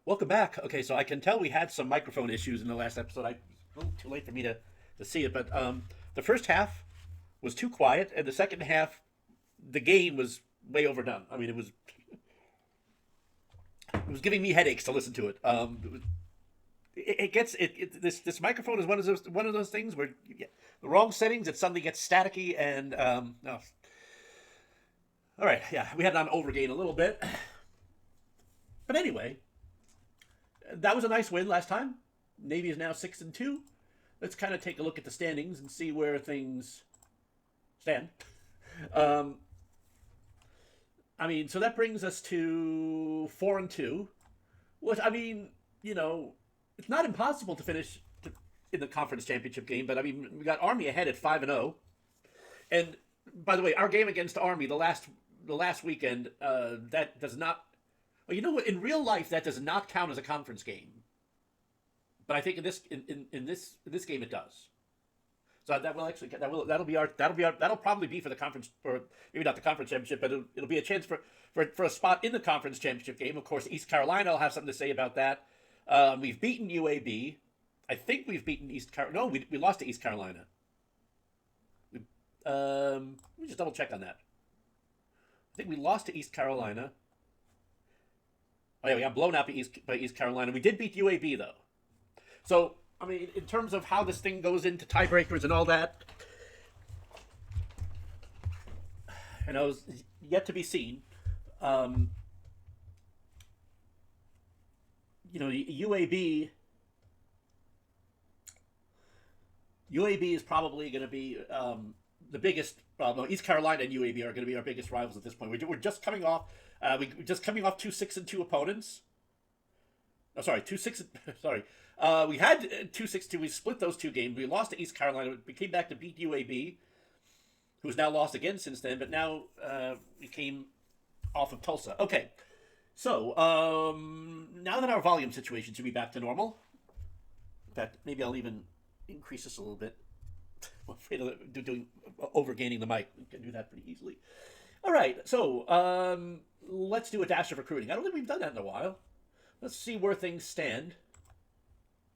Welcome back. Okay, so I can tell we had some microphone issues in the last episode. A little too late for me to see it, but the first half was too quiet, and the second half, the game was way overdone. I mean, it was giving me headaches to listen to it. It gets this microphone is one of those things where you get the wrong settings, it suddenly gets staticky, and no. All right, yeah, we had it on overgain a little bit, but anyway, that was a nice win last time. Navy is now 6-2. Let's kind of take a look at the standings and see where things stand. Um, I mean, so that brings us to 4-2. Which I mean, it's not impossible to finish in the conference championship game. But I mean, we got Army ahead at 5-0. And by the way, our game against Army the last weekend that does not. Well, you know what? In real life, that does not count as a conference game. But I think in this game it does. So that'll probably be for the conference, or maybe not the conference championship, but it'll be a chance for a spot in the conference championship game. Of course, East Carolina will have something to say about that. We've beaten UAB. I think we've beaten East Carolina. No, we lost to East Carolina. Let me just double check on that. I think we lost to East Carolina. Oh yeah, we got blown out by East Carolina. We did beat UAB though. So I mean, in terms of how this thing goes into tiebreakers and all that, and it was yet to be seen. Um, UAB is probably going to be the biggest. No, East Carolina and UAB are going to be our biggest rivals at this point. We're just coming off. We're just coming off two 6-2 opponents. Oh, sorry, 2-6. Sorry, we had 2-6-2. We split those two games. We lost to East Carolina. We came back to beat UAB, who's now lost again since then. But now we came off of Tulsa. Okay, so now that our volume situation should be back to normal. In fact, maybe I'll even increase this a little bit. I'm afraid of doing overgaining the mic. We can do that pretty easily. All right, so let's do a dash of recruiting. I don't think we've done that in a while. Let's see where things stand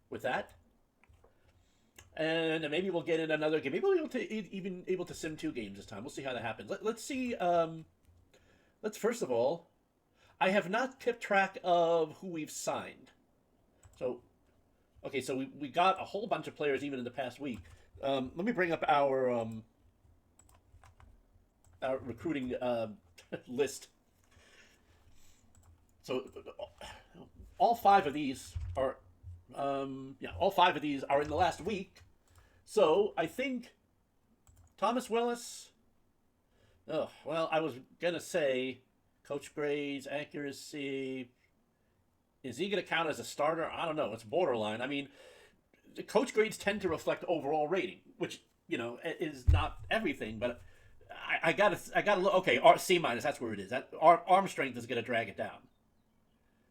with that, and maybe we'll get in another game. Maybe we'll even able to sim 2 games this time. We'll see how that happens. Let's see. Let's first of all, I have not kept track of who we've signed. So, okay, so we got a whole bunch of players even in the past week. Let me bring up our recruiting list. So all 5 of these are, all 5 of these are in the last week. So I think Thomas Willis. Oh well, I was gonna say Coach Gray's accuracy. Is he gonna count as a starter? I don't know. It's borderline. I mean, the coach grades tend to reflect overall rating, which is not everything, but I gotta look. Okay, C minus. That's where it is. That arm strength is gonna drag it down.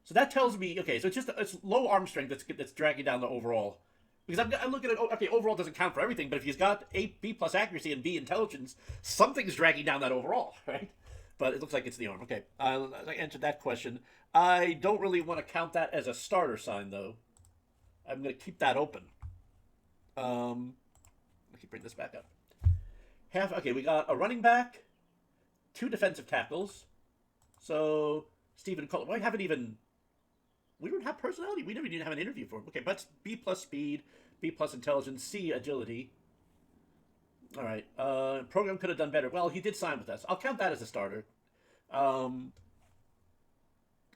So that tells me, okay, so it's low arm strength that's dragging down the overall. Because I'm looking at, okay, overall doesn't count for everything, but if he's got B plus accuracy and B intelligence, something's dragging down that overall, right? But it looks like it's the arm. Okay, I answered that question. I don't really want to count that as a starter sign, though. I'm going to keep that open. Let me bring this back up. Okay, we got a running back, 2 defensive tackles. So Stephen Cole, we don't have personality. We never even have an interview for him. Okay, but B plus speed, B plus intelligence, C agility. All right. Program could have done better. Well, he did sign with us. I'll count that as a starter. Although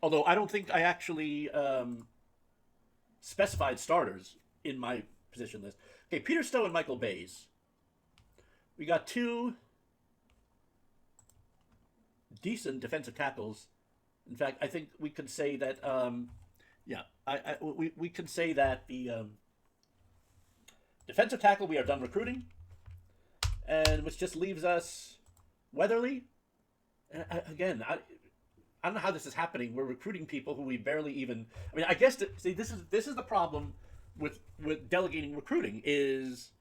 I don't think I actually specified starters in my position list. Okay, Peter Stowe and Michael Bays. We got 2 decent defensive tackles. In fact, I think we could say that. We can say that the defensive tackle we are done recruiting, and which just leaves us Weatherly. Again, I don't know how this is happening. We're recruiting people who we barely even. I mean, I guess this is the problem with delegating recruiting is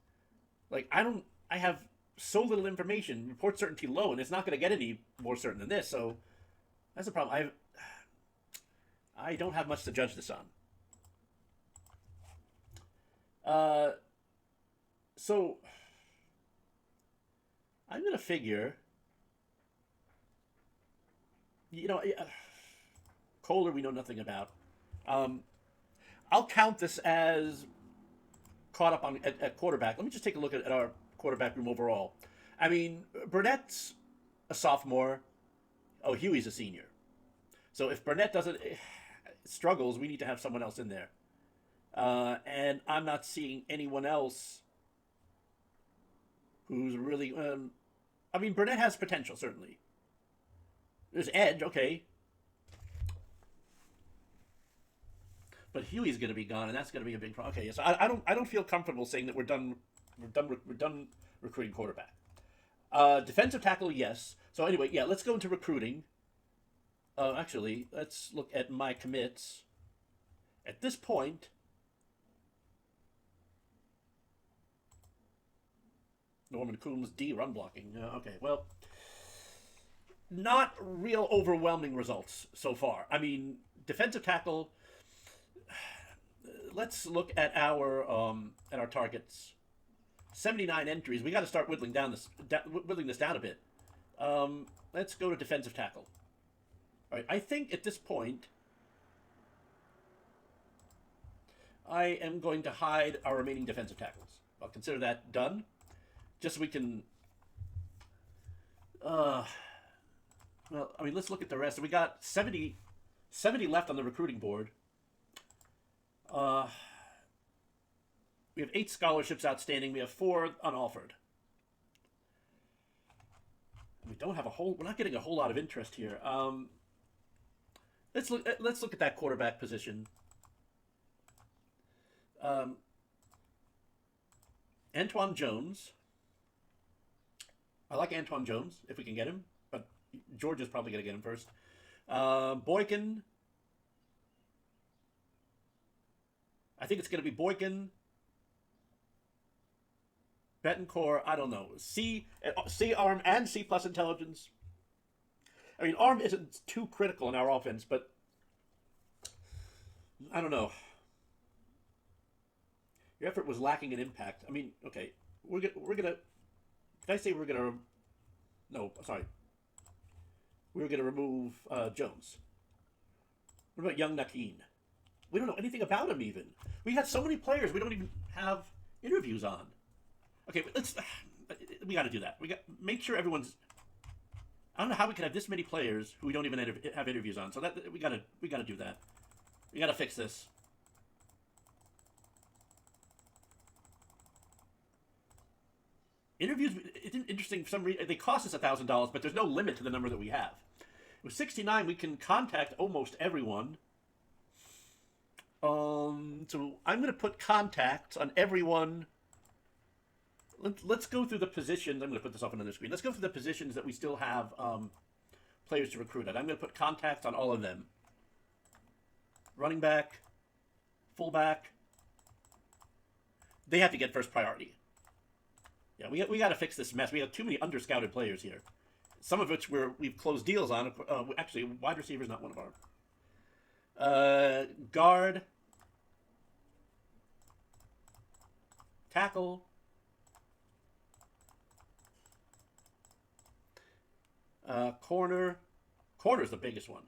like I have so little information, report certainty low, and it's not going to get any more certain than this. So that's the problem. I don't have much to judge this on. Uh, so I'm gonna figure, you know, Kohler we know nothing about. Um, I'll count this as caught up on at quarterback. Let me just take a look at our quarterback room overall. I mean, Burnett's a sophomore. Oh, Huey's a senior. So if Burnett doesn't struggles, we need to have someone else in there. And I'm not seeing anyone else who's really. I mean, Burnett has potential certainly. There's Edge, okay, but Huey's going to be gone, and that's going to be a big problem. Okay, so I don't feel comfortable saying that we're done recruiting quarterback. Defensive tackle, yes. So anyway, yeah, let's go into recruiting. Actually, let's look at my commits. At this point, Norman Coombs D run blocking. Okay, well, not real overwhelming results so far. I mean, defensive tackle. Let's look at our targets. 79 entries. We got to start whittling this down a bit. Let's go to defensive tackle. All right, I think at this point, I am going to hide our remaining defensive tackles. I'll consider that done, just so we can. Well, I mean, let's look at the rest. We got 70 left on the recruiting board. We have 8 scholarships outstanding. We have 4 unoffered. We don't have a whole. We're not getting a whole lot of interest here. Let's look at that quarterback position. Antoine Jones. I like Antoine Jones if we can get him, but George is probably going to get him first. Boykin. I think it's going to be Boykin, Betancourt. I don't know. C arm and C plus intelligence. I mean, arm isn't too critical in our offense, but I don't know. Your effort was lacking in impact. I mean, okay, we're gonna. Did I say we're gonna? No, sorry. We're gonna remove Jones. What about young Nakeen? We don't know anything about him even. We got so many players we don't even have interviews on. Okay, we got to do that. Make sure everyone's. I don't know how we can have this many players who we don't even have interviews on. So that we got to do that. We got to fix this. Interviews. It's interesting for some reason. They cost us $1,000, but there's no limit to the number that we have. With 69, we can contact almost everyone. So I'm going to put contacts on everyone. Let's go through the positions. I'm going to put this off on another screen. Let's go through the positions that we still have players to recruit at. I'm going to put contacts on all of them. Running back, fullback. They have to get first priority. Yeah, we got to fix this mess. We have too many under-scouted players here. Some of which we've closed deals on. Actually, wide receiver is not one of our. Guard. Tackle. Corner. Corner's the biggest one.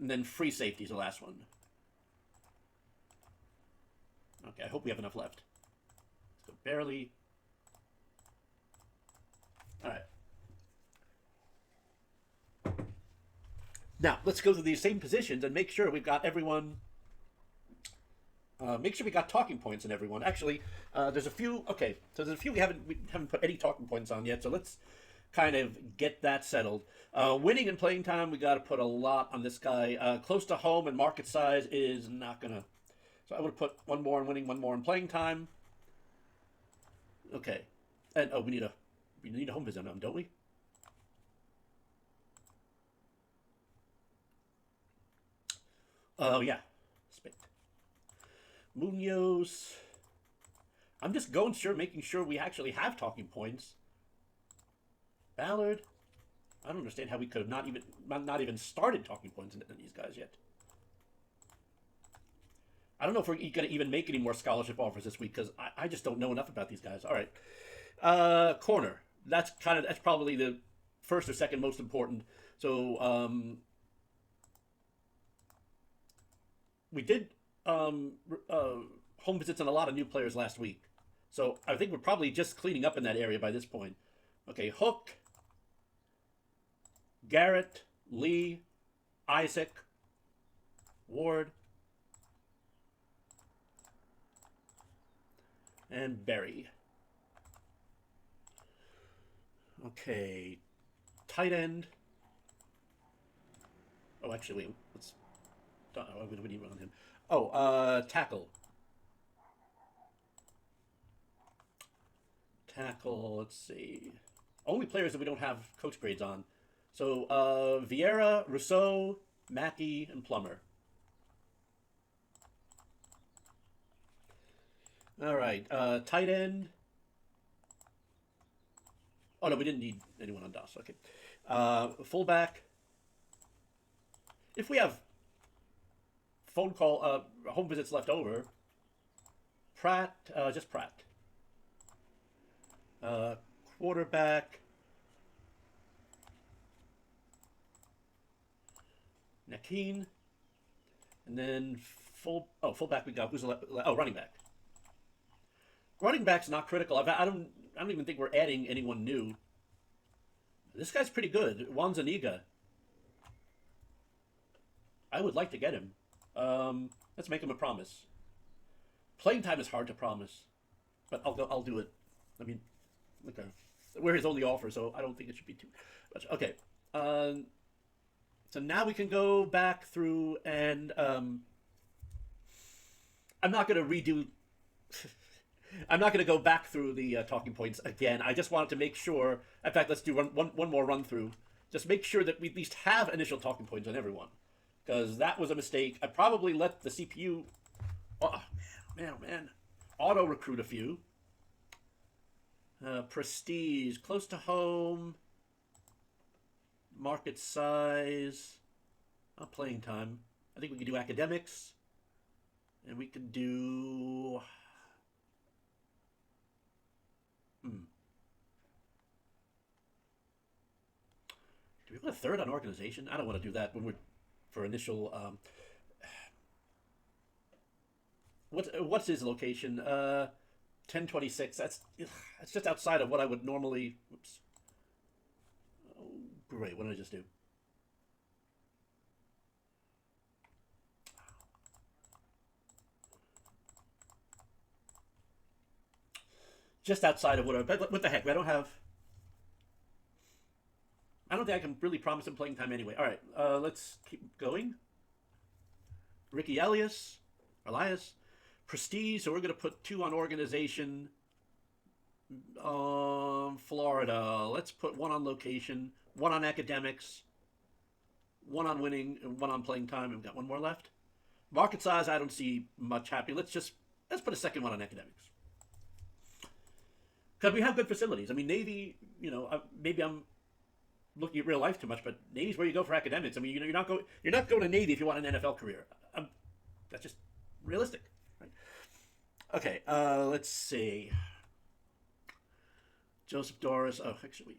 And then free safety is the last one. Okay, I hope we have enough left. So barely. All right. Now, let's go to these same positions and make sure we've got everyone. Make sure we got talking points in everyone. Actually, there's a few. Okay, so there's a few we haven't put any talking points on yet. So let's kind of get that settled. Winning and playing time, we got to put a lot on this guy. Close to home and market size is not gonna. So I would put one more in winning, one more in playing time. Okay, and we need a home visit on him, don't we? Oh yeah, Spit. Munoz. I'm just making sure we actually have talking points. Ballard. I don't understand how we could have not even started talking points in these guys yet. I don't know if we're going to even make any more scholarship offers this week because I just don't know enough about these guys. All right, corner. That's probably the first or second most important. So we did home visits on a lot of new players last week. So I think we're probably just cleaning up in that area by this point. Okay, Hook, Garrett, Lee, Isaac, Ward, and Berry. Okay, tight end. Oh, actually, wait. Let's. We need one on him. Oh, tackle. Tackle. Let's see. Only players that we don't have coach grades on. So Vieira, Rousseau, Mackey, and Plummer. All right. Tight end. Oh no, we didn't need anyone on DOS. Okay. Fullback. If we have home visits left over, Pratt, just Pratt. Quarterback. Nakeen. And then fullback we got. Who's running back. Running back's not critical. I don't even think we're adding anyone new. This guy's pretty good. Juan Zuniga. I would like to get him. Let's make him a promise. Playing time is hard to promise, but I'll do it. I mean, okay, we're his only offer, so I don't think it should be too much. Okay, so now we can go back through and I'm not going to redo. I'm not going to go back through the talking points again. I just wanted to make sure. In fact, let's do one more run through. Just make sure that we at least have initial talking points on everyone, because that was a mistake. I probably let the CPU. Oh man, auto recruit a few. Prestige, close to home. Market size. Not playing time. I think we could do academics, and we could do. Do we want a third on organization? I don't want to do that when we're for initial. What's his location? 1026. That's just outside of what I would normally. Oops. Oh, great. What did I just do? Just outside of what the heck? I don't think I can really promise him playing time anyway. All right, let's keep going. Ricky Elias, Prestige. So we're going to put 2 on organization. Florida. Let's put 1 on location, 1 on academics, 1 on winning, and 1 on playing time. And we've got 1 more left. Market size, I don't see much happening. Let's put a second 1 on academics. Because we have good facilities. I mean, Navy, maybe I'm looking at real life too much, but Navy's where you go for academics. I mean, you're not going to Navy if you want an NFL career. That's just realistic, right? Okay, let's see. Joseph Doris. Oh, actually,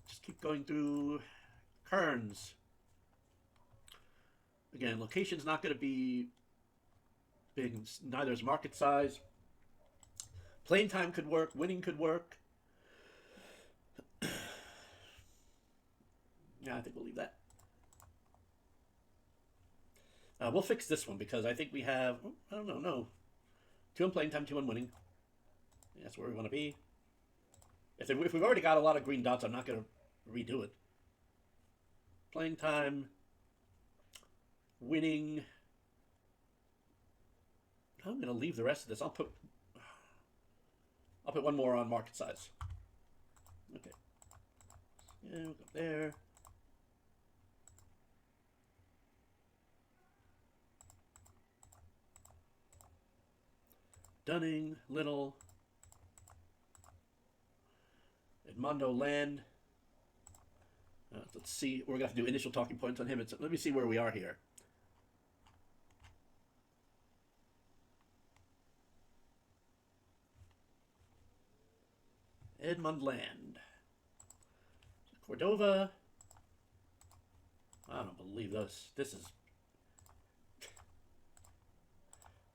just keep going through. Kearns. Again, location's not going to be big. Neither is market size. Playing time could work. Winning could work. Yeah, I think we'll leave that. We'll fix this one because I think we have. I don't know. No, 2 on playing time, 2 on winning. That's where we want to be. If we've already got a lot of green dots, I'm not going to redo it. Playing time, winning. I'm going to leave the rest of this. I'll put 1 more on market size. Okay. Yeah, we'll go there. Dunning, Little, Edmondo Land. Let's see. We're gonna have to do initial talking points on him. Let me see where we are here. Edmund Land, Cordova. I don't believe this. This is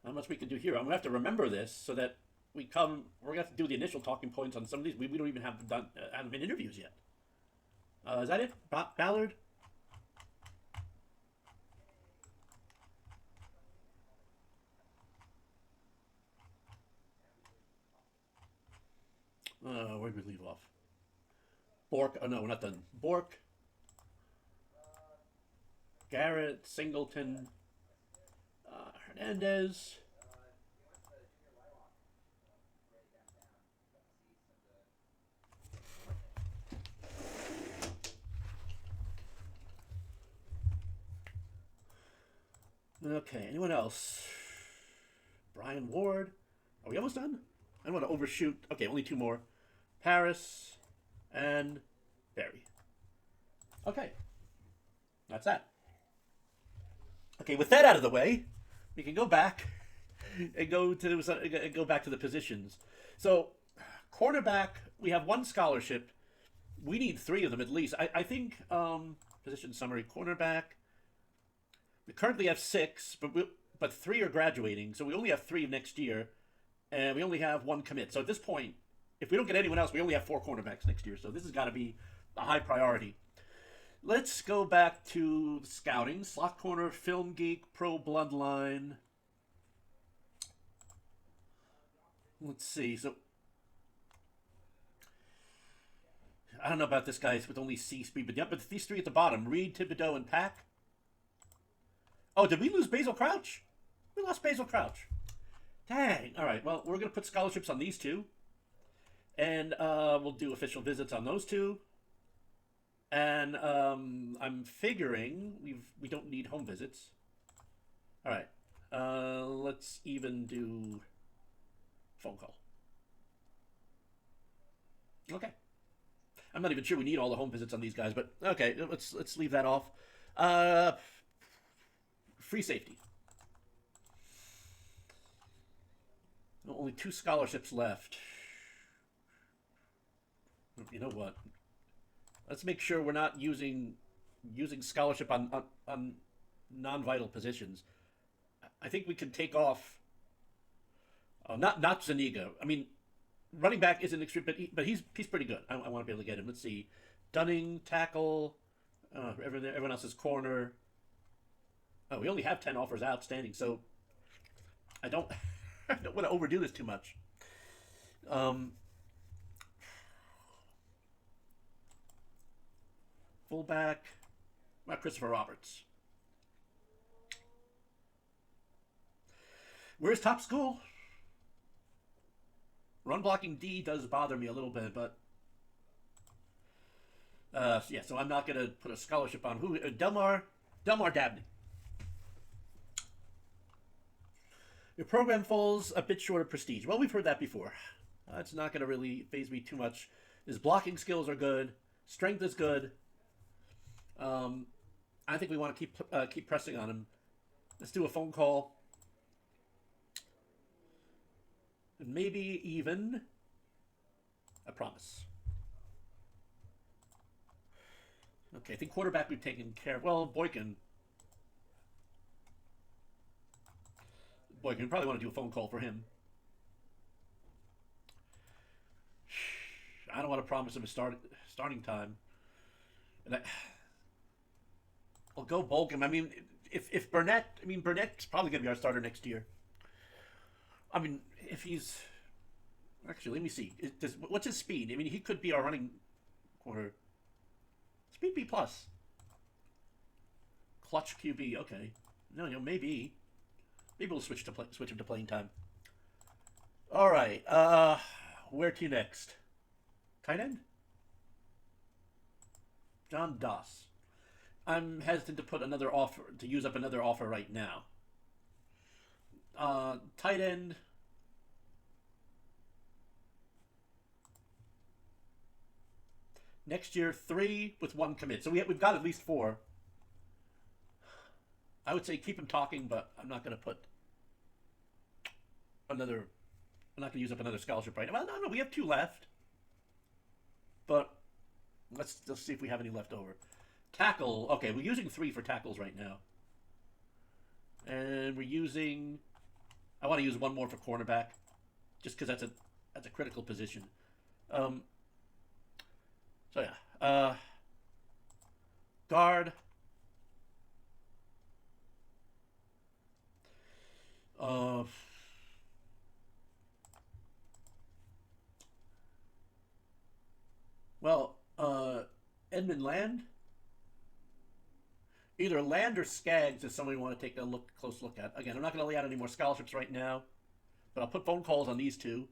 not much we can do here. I'm gonna have to remember this so that we're gonna have to do the initial talking points on some of these. We don't even have done haven't been interviews yet. Is that it? Ballard? Where did we leave off? Bork. Oh no, we're not done. Bork. Garrett, Singleton, Hernandez. Okay, anyone else? Brian Ward. Are we almost done? I don't want to overshoot. Okay, only two more. Paris and Barry. Okay, that's that. Okay, with that out of the way, we can go back and go back to the positions. So, cornerback, we have one scholarship. We need three of them at least. I think position summary cornerback. We currently have six, but three are graduating, so we only have three next year, and we only have one commit. So at this point, if we don't get anyone else, we only have four cornerbacks next year. So this has got to be a high priority. Let's go back to scouting. Slot corner, Film Geek, Pro Bloodline. Let's see. So I don't know about this guy with only C speed, but but these three at the bottom: Reed, Thibodeau, and Pack. Oh, did we lose Basil Crouch? We lost Basil Crouch. Dang. All right. Well, we're gonna put scholarships on these two, and we'll do official visits on those two. And I'm figuring we don't need home visits. All right. Let's even do phone call. Okay. I'm not even sure we need all the home visits on these guys, but okay, let's leave that off. Free safety. Only two scholarships left. You know what? Let's make sure we're not using scholarship on non-vital positions. I think we can take off. Not Zuniga. I mean, running back isn't extreme, but he's pretty good. I want to be able to get him. Let's see, Dunning, tackle. Everyone else's corner. Oh, we only have 10 offers outstanding, so I don't want to overdo this too much. Fullback, Christopher Roberts. Where's top school? Run blocking D does bother me a little bit, but yeah. So I'm not gonna put a scholarship on who. Delmar Dabney. Your program falls a bit short of prestige. Well, we've heard that before. It's not going to really faze me too much. His blocking skills are good. Strength is good. I think we want to keep pressing on him. Let's do a phone call. And maybe even a promise. Okay, I think quarterback we've taken care of. Well, Boykin, you probably want to do a phone call for him. I don't want to promise him a starting time. And I'll go Bolkin. I mean, if Burnett, Burnett's probably going to be our starter next year. I mean, if he's actually, let me see. What's his speed? I mean, he could be our running corner. Speed B plus. Clutch QB. Okay. No, maybe. Maybe we'll switch him to playing time. All right. Where to next? Tight end? John Doss. I'm hesitant to use up another offer right now. Tight end. Next year, 3 with 1 commit. So we've got at least 4. I would say keep him talking, but I'm not going to put another. I'm not going to use up another scholarship right now. Well, no, we have 2 left. But let's see if we have any left over. Tackle. Okay, we're using 3 for tackles right now. And we're using. I want to use 1 more for cornerback, just because that's a critical position. So yeah, guard. Well, Edmund Land. Either Land or Skaggs is somebody we want to take a close look at. Again, I'm not going to lay out any more scholarships right now, but I'll put phone calls on these 2.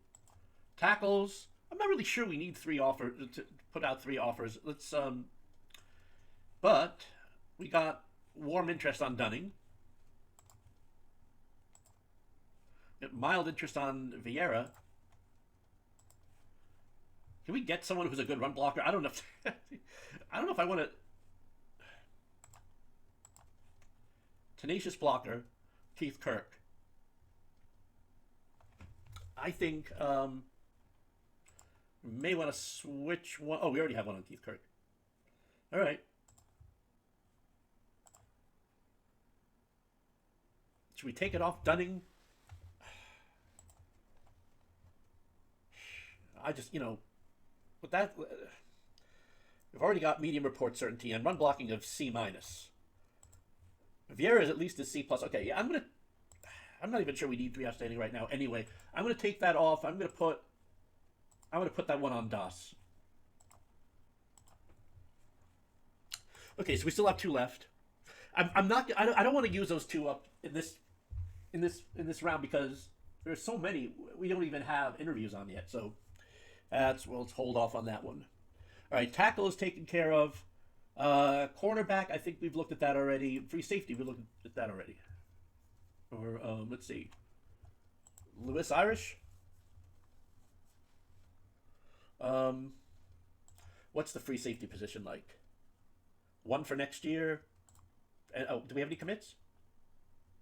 Tackles. I'm not really sure we need 3 offers to put out 3 offers. Let's but we got warm interest on Dunning. Mild interest on Vieira. Can we get someone who's a good run blocker? I don't know. I don't know if I want to. Tenacious blocker, Keith Kirk. I think we may want to switch one. Oh, we already have one on Keith Kirk. All right. Should we take it off Dunning? I just, with that, we've already got medium report certainty and run blocking of C-. Vieira is at least a C+. Okay, yeah, I'm not even sure we need 3 outstanding right now. Anyway, I'm gonna take that off. I'm gonna put that one on Das. Okay, so we still have 2 left. I don't want to use those 2 up in this round because there's so many we don't even have interviews on yet. So let's hold off on that one. All right, tackle is taken care of. Cornerback, I think we've looked at that already. Free safety, we looked at that already. Or let's see, Lewis Irish. What's the free safety position like? 1 for next year. And do we have any commits?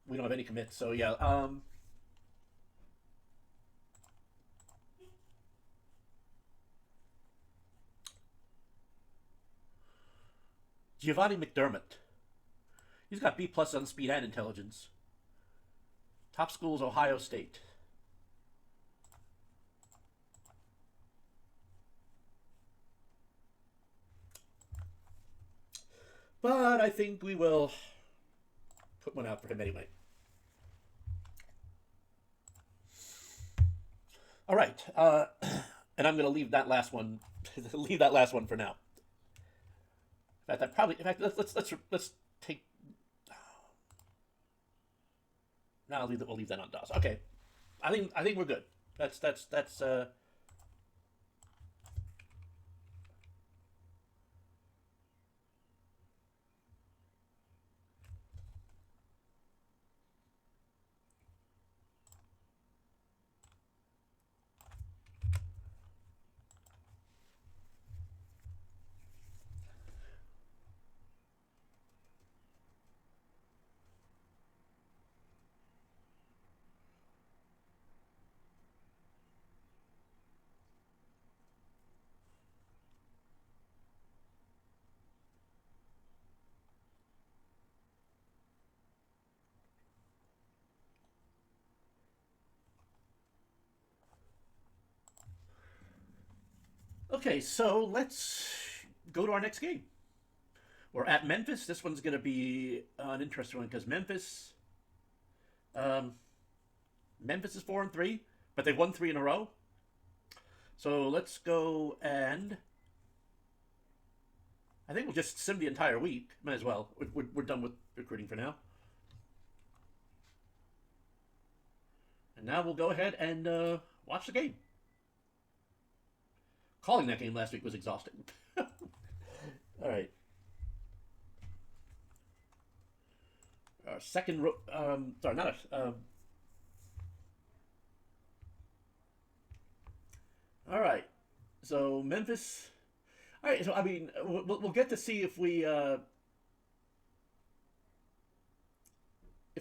We don't have any commits, so yeah. Giovanni McDermott. He's got B+ on speed and intelligence. Top school is Ohio State. But I think we will put one out for him anyway. All right, and I'm going to leave that last one. Leave that last one for now. In fact, let's take. Now we'll leave that on DOS. Okay, I think we're good. That's. Okay, so let's go to our next game. We're at Memphis. This one's going to be an interesting one because Memphis is 4-3, but they've won 3 in a row. So let's go, and I think we'll just sim the entire week. Might as well. We're done with recruiting for now. And now we'll go ahead and watch the game. Calling that game last week was exhausting. All right. Second, sorry, not a. All right. So Memphis, All right, so I mean, we'll get to see if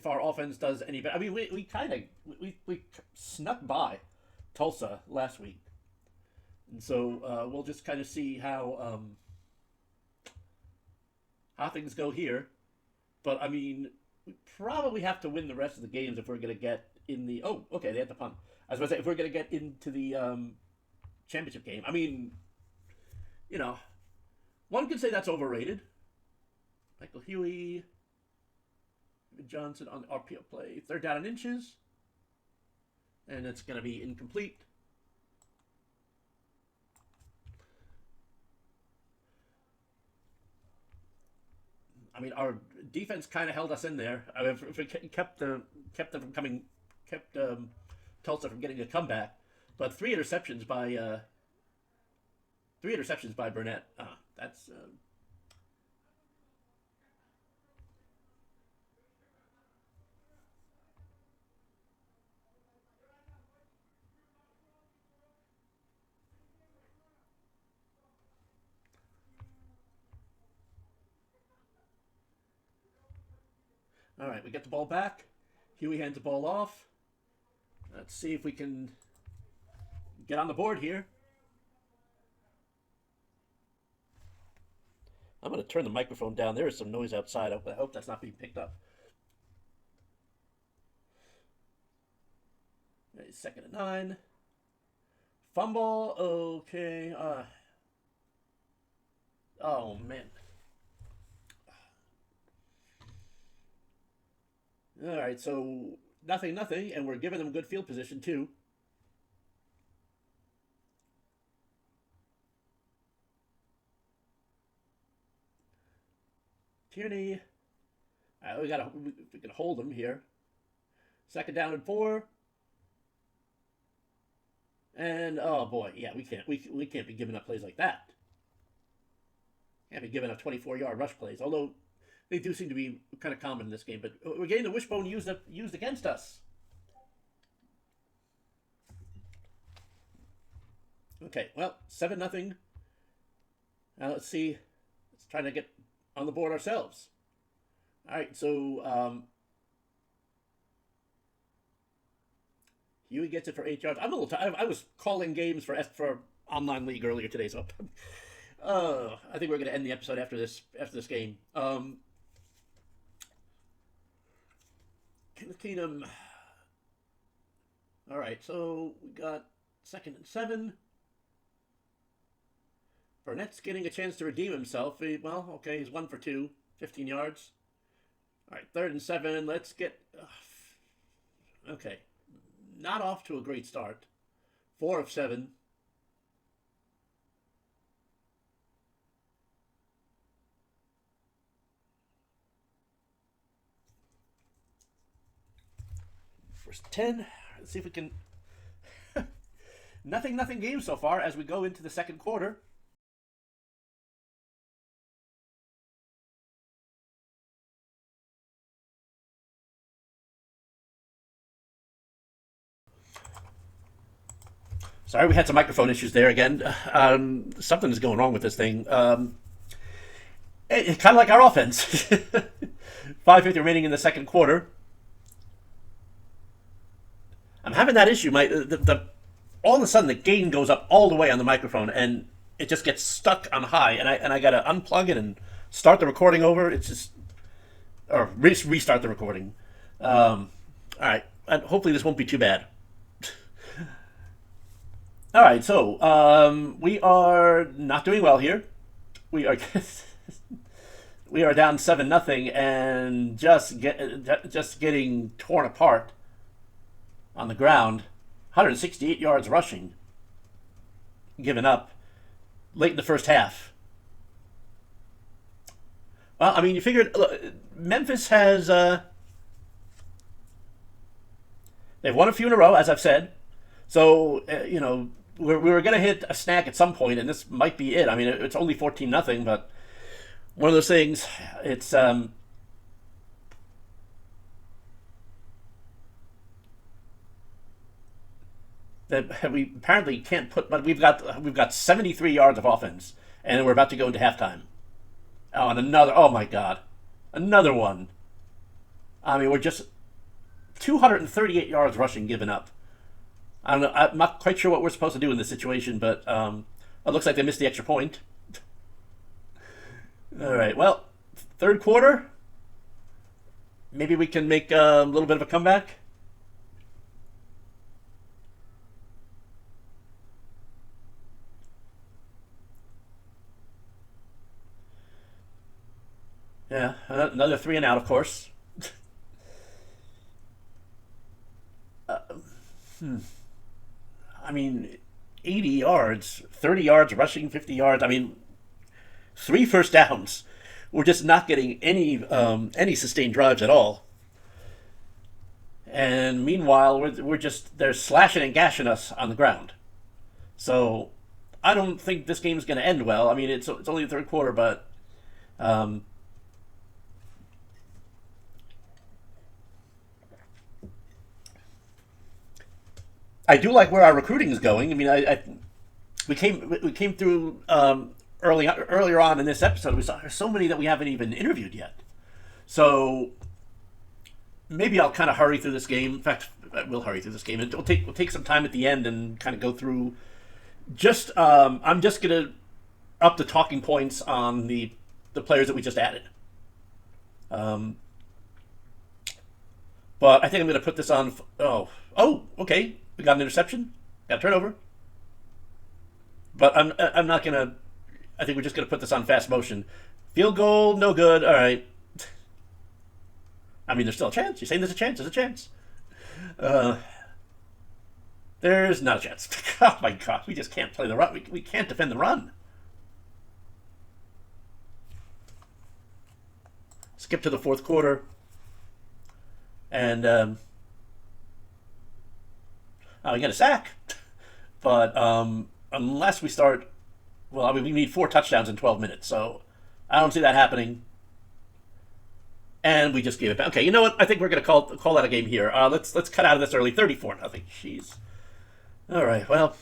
our offense does any better. I mean, we kind of we snuck by Tulsa last week, and so we'll just kind of see how things go here. But I mean, we probably have to win the rest of the games if we're going to get in the. Oh, okay, they had the punt. I was going to say if we're going to get into the championship game. I mean, you know, one could say that's overrated. Michael Huey, Johnson on the RPO play. Third down in inches, and it's going to be incomplete. I mean, our defense kind of held us in there. I mean, if we kept them from coming, kept Tulsa from getting a comeback, but three interceptions by Burnett. That's all right. We get the ball back. Huey hands the ball off. Let's see if we can get on the board here. I'm going to turn the microphone down. There is some noise outside. I hope that's not being picked up. Second and 9. Fumble. Okay. Oh, man. All right, so nothing, and we're giving them good field position, too. Tierney. We can hold him here. Second down and 4. And oh boy, yeah, we can't be giving up plays like that. Can't be giving up 24-yard rush plays, although they do seem to be kind of common in this game. But we're getting the wishbone used against us. Okay, well, 7-0. Now let's see. Let's try to get on the board ourselves. All right, so Huey gets it for 8 yards. I'm a little tired. I was calling games for online league earlier today, so I think we're going to end the episode after this game. Keenum. All right, so we got 2nd and 7. Burnett's getting a chance to redeem himself. Well, okay, he's 1 for 2, 15 yards. All right, 3rd and 7. Let's get. Okay, not off to a great start. 4 of 7. First 10. Let's see if we can. Nothing game so far as we go into the second quarter. Sorry, we had some microphone issues there again. Something is going wrong with this thing. It's kind of like our offense. 5:50 remaining in the second quarter. I'm having that issue. All of a sudden the gain goes up all the way on the microphone, and it just gets stuck on high, and I got to unplug it and start the recording over. It's just or restart the recording. All right, and hopefully this won't be too bad. All right, so we are not doing well here. We are down 7-0 and just getting torn apart on the ground. 168 yards rushing given up late in the first half. Well, I mean, you figured Memphis has they've won a few in a row, as I've said. So we were going to hit a snag at some point, and this might be it. I mean, it's only 14-0, but one of those things. It's that we apparently can't put, but we've got 73 yards of offense and we're about to go into halftime. Oh, and another. Oh my God, another one. I mean, we're just 238 yards rushing given up. I don't know. I'm not quite sure what we're supposed to do in this situation, but it looks like they missed the extra point. All right. Well, third quarter. Maybe we can make a little bit of a comeback. Yeah, another 3 and out, of course. uh, I mean, 80 yards, 30 yards rushing, 50 yards. I mean, 3 first downs. We're just not getting any sustained drives at all. And meanwhile, we're just they're slashing and gashing us on the ground. So I don't think this game's going to end well. I mean, it's only the third quarter, but um, I do like where our recruiting is going. I mean, we came through earlier on in this episode. We saw there's so many that we haven't even interviewed yet. So maybe I'll kind of hurry through this game. In fact, we'll hurry through this game. We'll take some time at the end and kind of go through. I'm just gonna up the talking points on the players that we just added. But I think I'm gonna put this on. Okay. We got an interception. Got a turnover. But I'm not gonna. I think we're just gonna put this on fast motion. Field goal, no good. All right. I mean, there's still a chance. You're saying there's a chance? There's a chance. There's not a chance. Oh my God, we just can't play the run. We can't defend the run. Skip to the fourth quarter, and we get a sack. But unless we start, well, I mean, we need 4 touchdowns in 12 minutes, so I don't see that happening. And we just gave it back. Okay, you know what? I think we're going to call that a game here. Let's cut out of this early. 34-0. Jeez. All right. Well,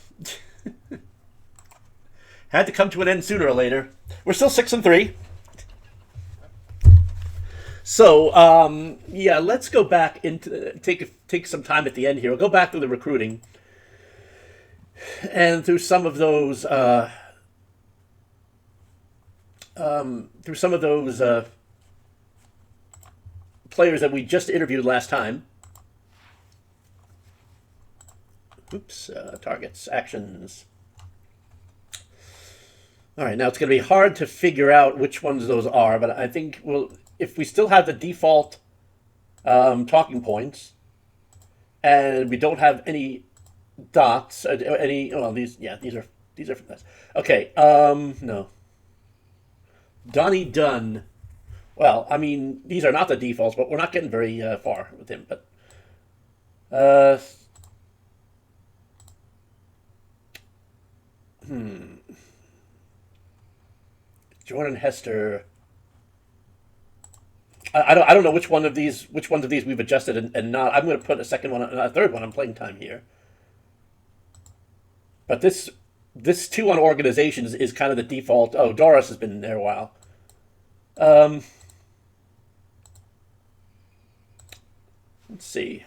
had to come to an end sooner or later. We're still 6-3. So yeah, let's go back into take some time at the end here. We'll go back through the recruiting and through some of those players that we just interviewed last time. Oops, targets, actions. All right, now it's going to be hard to figure out which ones those are, but I think if we still have the default talking points, and we don't have any dots, these are from this. Okay, no. Donnie Dunn. Well, I mean, these are not the defaults, but we're not getting very far with him. But Jordan Hester. I don't know which ones of these we've adjusted and not. I'm going to put a third one on playing time here. But this 2 on organizations is kind of the default. Oh, Doris has been in there a while. Let's see.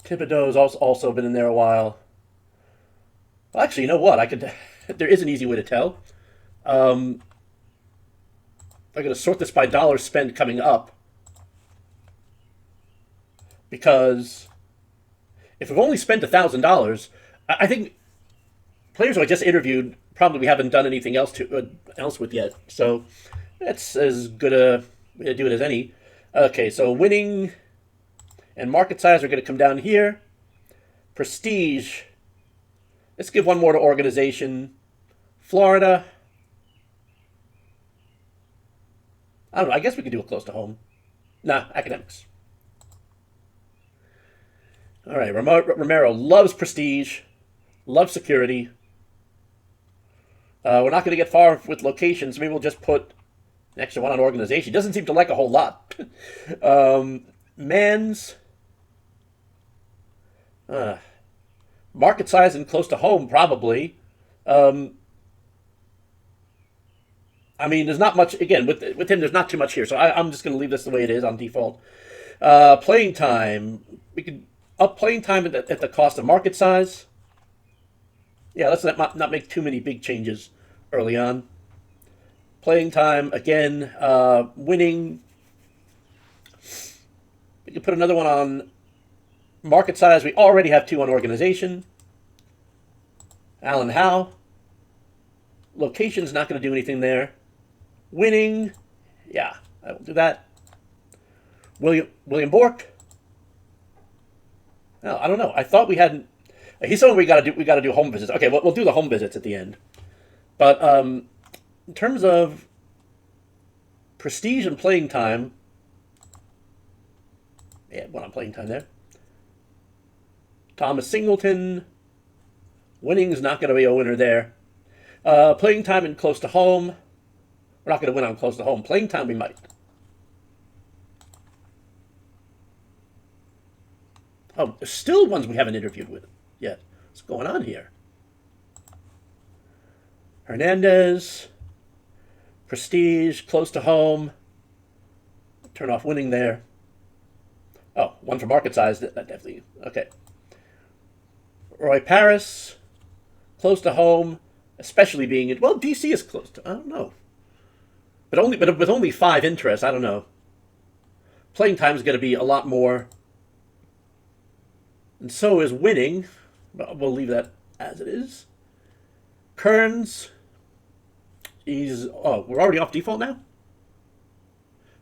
Thibodeau's also been in there a while. Well, actually, you know what? There is an easy way to tell. I'm going to sort this by dollars spent coming up. Because if we've only spent $1,000, I think players who I just interviewed probably we haven't done anything else with yet. So that's as good a way to do it as any. Okay, so winning and market size are going to come down here. Prestige. Let's give one more to organization. Florida. I don't know. I guess we could do it close to home. Nah, academics. All right, Romero loves prestige, loves security. We're not going to get far with locations. Maybe we'll just put an extra one on organization. Doesn't seem to like a whole lot. Mans. Market size and close to home, probably. Um, I mean, there's not much. Again, with him, there's not too much here. So I'm just going to leave this the way it is on default. Playing time. We could up playing time at the cost of market size. Yeah, let's not make too many big changes early on. Playing time, again, winning. We could put another one on market size. We already have 2 on organization. Alan Howe. Location's not going to do anything there. Winning, yeah, I will do that. William Bork. No, I don't know. I thought we hadn't. He's someone we got to do home visits. Okay, we'll do the home visits at the end. But in terms of prestige and playing time, yeah, one on playing time there. Thomas Singleton. Winning's not going to be a winner there. Playing time and close to home. We're not going to win on close to home. Playing time we might. Oh, there's still ones we haven't interviewed with yet. What's going on here? Hernandez. Prestige, close to home. Turn off winning there. Oh, one for market size. That definitely. Okay. Roy Paris. Close to home. Especially being in. Well, DC is close to. I don't know. But with only 5 interests, I don't know. Playing time is going to be a lot more. And so is winning. But we'll leave that as it is. Kearns. We're already off default now?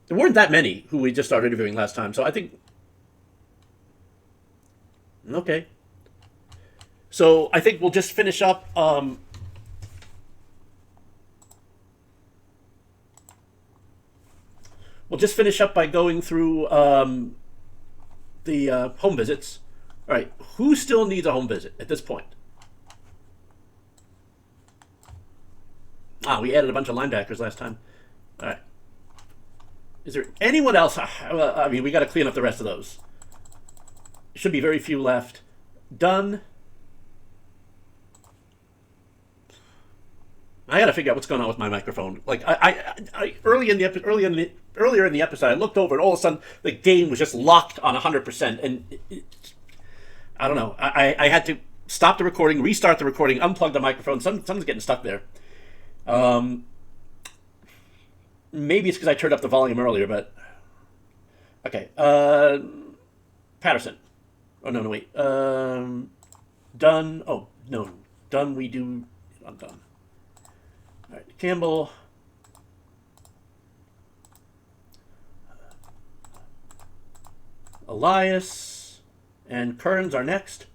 There weren't that many who we just started interviewing last time, so I think. Okay. So I think we'll just finish up. We'll just finish up by going through the home visits. All right, who still needs a home visit at this point? We added a bunch of linebackers last time. All right. Is there anyone else? I mean, we got to clean up the rest of those. Should be very few left. Done. I got to figure out what's going on with my microphone. Like I earlier in the episode, I looked over and all of a sudden the game was just locked on 100%, and I don't know. I had to stop the recording, restart the recording, unplug the microphone. Something's getting stuck there. Maybe it's because I turned up the volume earlier, but okay. Patterson. Oh no, wait. Done. Oh no, done. I'm done. All right, Campbell. Elias and Kearns are next.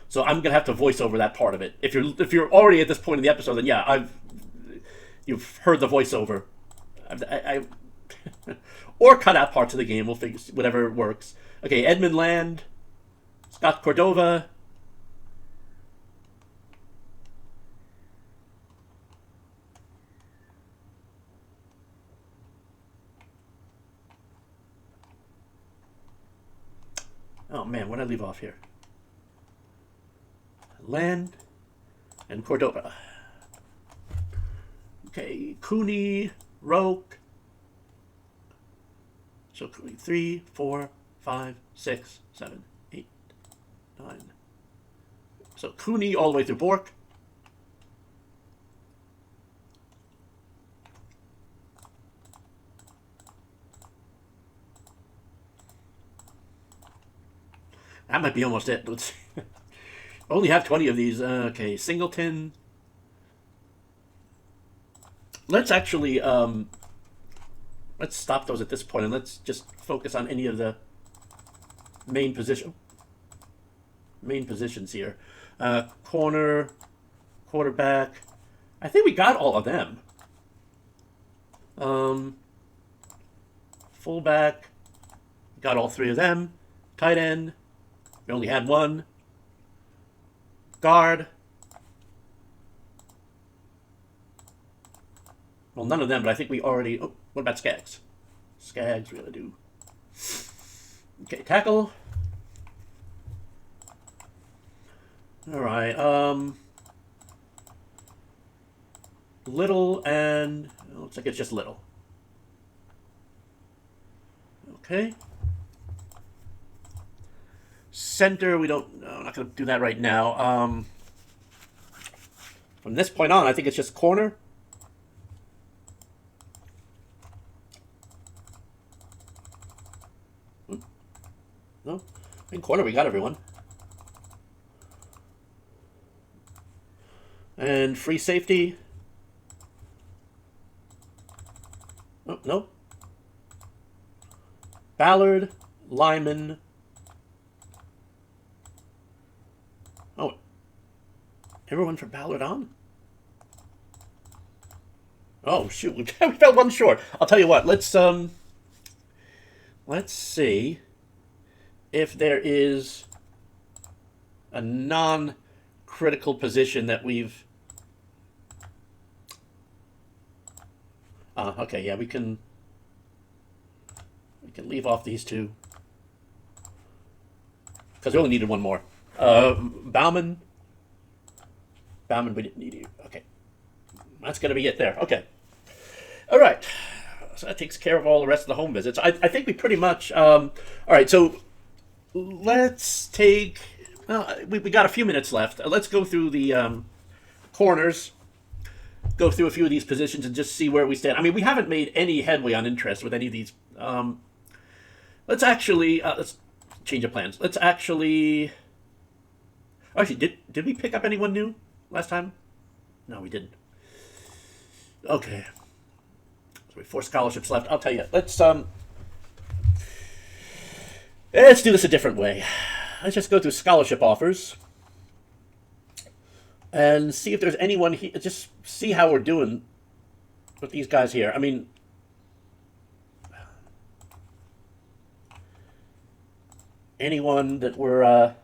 So I'm gonna have to voice over that part of it. If you're already at this point in the episode, then yeah, you've heard the voiceover. I or cut out parts of the game. We'll figure whatever works. Okay, Edmund Land, Scott Cordova. Oh man, what did I leave off here? Land and Cordova. Okay, Cooney, Roque. So 3, 4, 5, 6, 7, 8, 9. So Cooney all the way through Bork. That might be almost it. Let's see. Only have 20 of these. Okay, Singleton. Let's actually let's stop those at this point and let's just focus on any of the main positions here. Corner, quarterback. I think we got all of them. Fullback. Got all 3 of them. Tight end. We only had 1. Guard. Well, none of them, but I think we already... Oh, what about Skaggs? Skaggs, we gotta do... Okay, tackle. Alright, Little and... Looks like it's just Little. Okay. Center, we don't... No, I'm not going to do that right now. From this point on, I think it's just corner. No? In corner, we got everyone. And free safety. Oh, no. Ballard, Lyman. Oh. Everyone for Ballard on? Oh, shoot. We fell one short. I'll tell you what. Let's see if there is a non-critical position that we've... okay, yeah, we can leave off these two. Because we only needed one more. Bauman, we didn't need you. Okay. That's going to be it there. Okay. All right. So that takes care of all the rest of the home visits. I think we pretty much... all right, so let's take... we got a few minutes left. Let's go through the corners, go through a few of these positions, and just see where we stand. I mean, we haven't made any headway on interest with any of these. Let's actually... let's change of plans. Let's actually... Actually, did we pick up anyone new last time? No, we didn't. Okay. So we have 4 scholarships left. I'll tell you. Let's do this a different way. Let's just go through scholarship offers and see if there's anyone here. Just see how we're doing with these guys here. I mean, anyone that we're...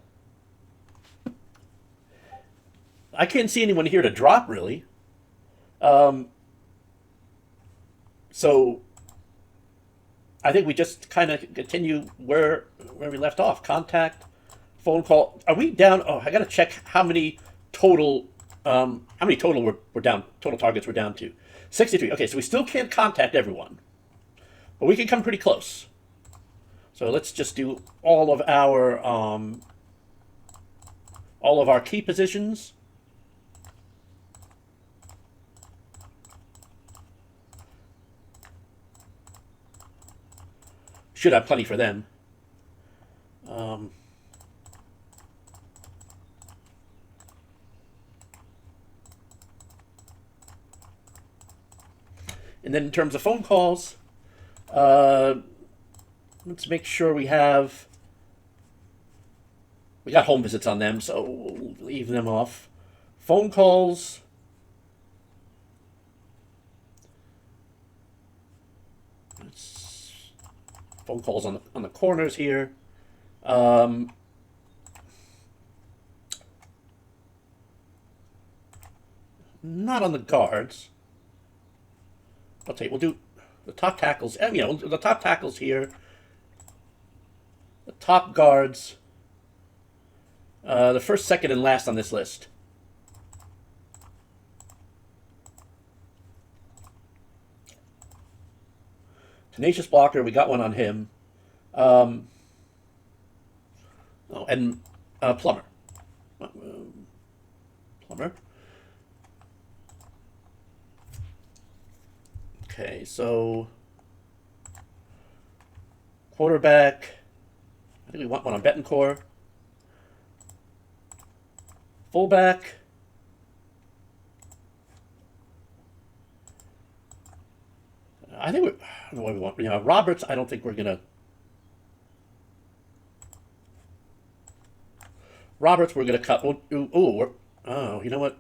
I can't see anyone here to drop, really. So I think we just kind of continue where we left off. Contact, phone call. Are we down? Oh, I got to check how many total we're down. Total targets we're down to 63. Okay, so we still can't contact everyone, but we can come pretty close. So let's just do all of our key positions. Should have plenty for them. And then in terms of phone calls, let's make sure we got home visits on them, so we'll leave them off. Phone calls. Phone calls on the corners here. Not on the guards. I'll tell you, we'll do the top tackles. We'll do the top tackles here. The top guards. The first, second, and last on this list. Tenacious blocker, we got one on him. And plumber. Plumber. Okay, so quarterback. I think we want one on Betancourt. Fullback. I think I don't know what we want. Roberts, I don't think we're gonna. Roberts, we're gonna cut. Oh, you know what?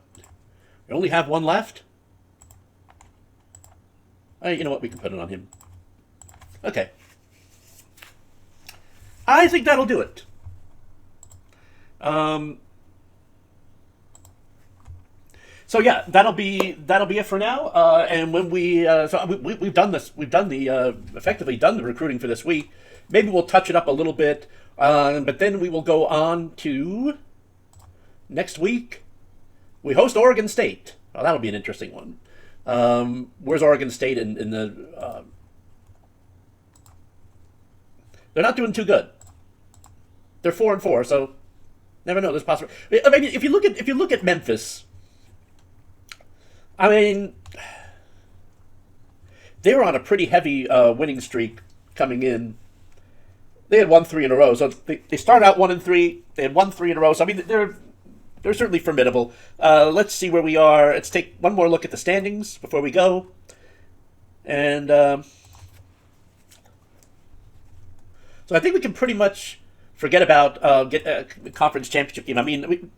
We only have one left. You know what? We can put it on him. Okay. I think that'll do it. So yeah, that'll be it for now. And when we've done this, we've done the effectively done the recruiting for this week. Maybe we'll touch it up a little bit, but then we will go on to next week. We host Oregon State. Oh, that'll be an interesting one. Where's Oregon State in the? They're not doing too good. They're 4-4, so never know. There's possible. I mean, if you look at Memphis. I mean, they were on a pretty heavy winning streak coming in. They had won 3 in a row, so they started out 1-3. They had won 3 in a row, so I mean they're certainly formidable. Let's see where we are. Let's take one more look at the standings before we go, and so I think we can pretty much forget about get a conference championship game. I mean,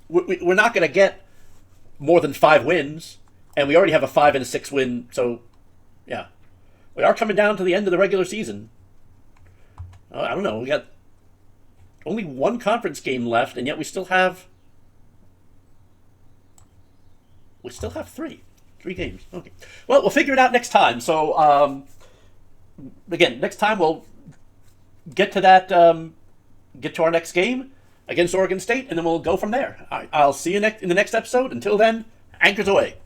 we're not going to get more than 5 wins, and we already have a 5 and a 6 win. So, yeah, we are coming down to the end of the regular season. I don't know. We got only 1 conference game left, and yet we still have 3 games. Okay. Well, we'll figure it out next time. So, again, next time we'll get to that. Get to our next game against Oregon State, and then we'll go from there. I'll see you in the next episode. Until then, anchors away.